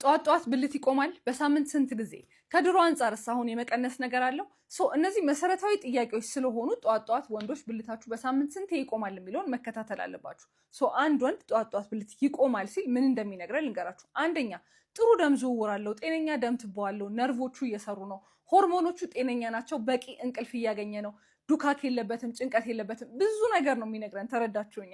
ጧት ብልት ይቆማል በሳምንት ስንት ጊዜ? ከድሮ አንጻርስ አሁን የመቀነስ ነገር አለው? እነዚህ መሰረታዊ ጥያቄዎች ስለሆኑ ጧት ወንዶች ብልታችሁ በሳምንት ስንት ይቆማል የሚለውን መከታተል አለባችሁ። አንድ ወንድ ጧት ብልት ይቆማል ሲል ምን እንደሚነግረን ልንገራችሁ። አንደኛ ጥሩ ደም ዝውውር አለው፣ ጤነኛ ደም ትቦ አለው፣ ነርቮቹ እየሰሩ ነው፣ ሆርሞኖቹ ጤነኛ ናቸው፣ በቂ እንቅልፍ እያገኘ ነው፣ ዱካክ የለበትም፣ ጭንቀት የለበትም። ብዙ ነገር ነው የሚነግረን። ተረዳችሁኛ?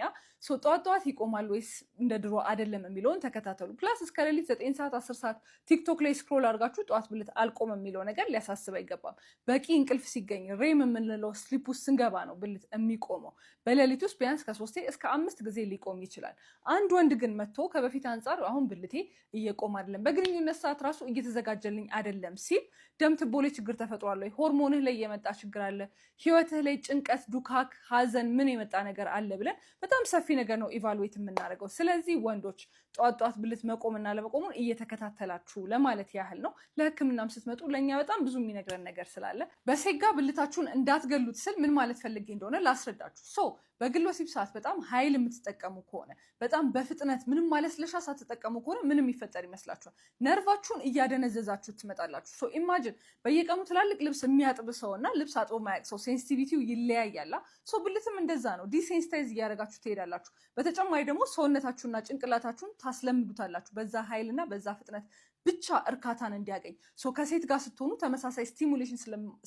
ጧት ይቆማል ወይስ እንደ ድሮ አይደለም የሚለውን ተከታተሉ። ፕላስ እስከ ሌሊት 9 ሰዓት 10 ሰዓት ቲክቶክ ላይ ስክሮል አድርጋችሁ ጧት ብልት አልቆም የሚለው ነገር ሊያሳስብ አይገባም። በቂ እንቅልፍ ሲገኝ ሬም የምንለው ስሊፕ ውስጥ ስንገባ ነው ብልት የሚቆመው። በሌሊት ውስጥ ቢያንስ ከ3 እስከ 5 ጊዜ ሊቆም ይችላል። አንድ ወንድ ግን መጥቶ ከበፊት አንጻር አሁን ብልቴ እየቆም አይደለም፣ በግንኙነት ሰዓት ራሱ እየተዘጋጀልኝ አይደለም ሲል ደም ትቦ ላይ ችግር ተፈጥሯል ወይ፣ ሆርሞንህ ላይ የመጣ ችግር አለ፣ ህይወትህ ላይ ጭንቀት፣ ዱካክ፣ ሀዘን ምን የመጣ ነገር አለ ብለን በጣም ሰፊ ነገር ነው ኢቫሉዌት የምናደርገው። ስለዚህ ወንዶች ጧት ብልት መቆምና ለመቆሙን እየተከታተላችሁ ለማለት ያህል ነው። ለህክምናም ስትመጡ ለእኛ በጣም ብዙ የሚነግረን ነገር ስላለ በሴጋ ብልታችሁን እንዳትገሉት ስል ምን ማለት ፈልጌ እንደሆነ ላስረዳችሁ። በግል ወሲብ ሰዓት በጣም ኃይል የምትጠቀሙ ከሆነ በጣም በፍጥነት ምንም ማለስለሻ ሳትጠቀሙ ከሆነ ምንም ይፈጠር ይመስላችኋል? ነርቫችሁን እያደነዘዛችሁ ትመጣላችሁ። ኢማጅን በየቀኑ ትላልቅ ልብስ የሚያጥብ ሰው እና ልብስ አጥቦ ማያቅ ሰው ሴንሲቲቪቲው ይለያያላ። ብልትም እንደዛ ነው። ዲሴንሲታይዝ እያደረጋችሁ ትሄዳላችሁ። በተጨማሪ ደግሞ ሰውነታችሁና ጭንቅላታችሁን ታስለምዱታላችሁ በዛ ኃይልና በዛ ፍጥነት ብቻ እርካታን እንዲያገኝ። ከሴት ጋር ስትሆኑ ተመሳሳይ ስቲሙሌሽን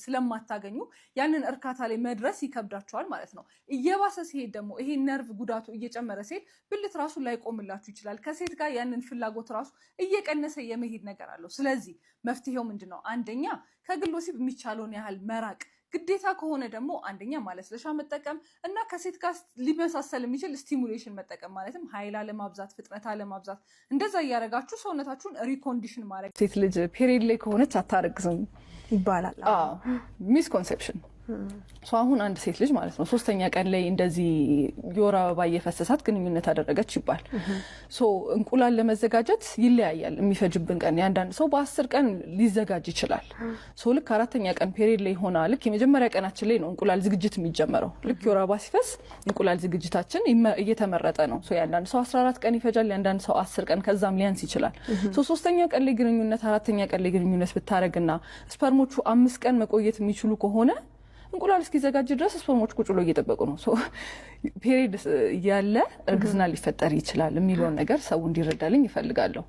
ስለማታገኙ ያንን እርካታ ላይ መድረስ ይከብዳቸዋል ማለት ነው። እየባሰ ሲሄድ ደግሞ ይሄ ነርቭ ጉዳቱ እየጨመረ ሲሄድ ብልት ራሱ ላይቆምላችሁ ይችላል። ከሴት ጋር ያንን ፍላጎት ራሱ እየቀነሰ የመሄድ ነገር አለው። ስለዚህ መፍትሄው ምንድን ነው? አንደኛ ከግል ወሲብ የሚቻለውን ያህል መራቅ፣ ግዴታ ከሆነ ደግሞ አንደኛ ማለስለሻ መጠቀም እና ከሴት ጋር ሊመሳሰል የሚችል ስቲሙሌሽን መጠቀም፣ ማለትም ኃይል አለማብዛት፣ ፍጥነት አለማብዛት። እንደዛ እያደረጋችሁ ሰውነታችሁን ሪኮንዲሽን ማድረግ። ሴት ልጅ ፔሪድ ላይ ከሆነች አታረግዝም ይባላል። ሚስኮንሴፕሽን። አሁን አንድ ሴት ልጅ ማለት ነው 3ኛ ቀን ላይ እንደዚህ የወር አበባ እየፈሰሳት ግንኙነት አደረገች ይባል። እንቁላል ለመዘጋጀት ይለያያል የሚፈጅብን ቀን። የአንዳንድ ሰው በ10 ቀን ሊዘጋጅ ይችላል። ልክ 4ኛ ቀን ፔሪድ ላይ ሆና ልክ የመጀመሪያ ቀናችን ላይ ነው እንቁላል ዝግጅት የሚጀመረው። ልክ የወር አበባ ሲፈስ እንቁላል ዝግጅታችን እየተመረጠ ነው። የአንዳንድ ሰው 14 ቀን ይፈጃል፣ የአንዳንድ ሰው 10 ቀን ከዛም ሊያንስ ይችላል። 3ኛ ቀን ላይ ግንኙነት 4ኛ ቀን ላይ ግንኙነት ብታረግና ስፐርሞቹ 5 ቀን መቆየት የሚችሉ ከሆነ እንቁላል እስኪዘጋጅ ድረስ ስፐርሞች ቁጭ ብሎ እየጠበቁ ነው። ፔሪድ ያለ እርግዝና ሊፈጠር ይችላል የሚለውን ነገር ሰው እንዲረዳልኝ ይፈልጋለሁ።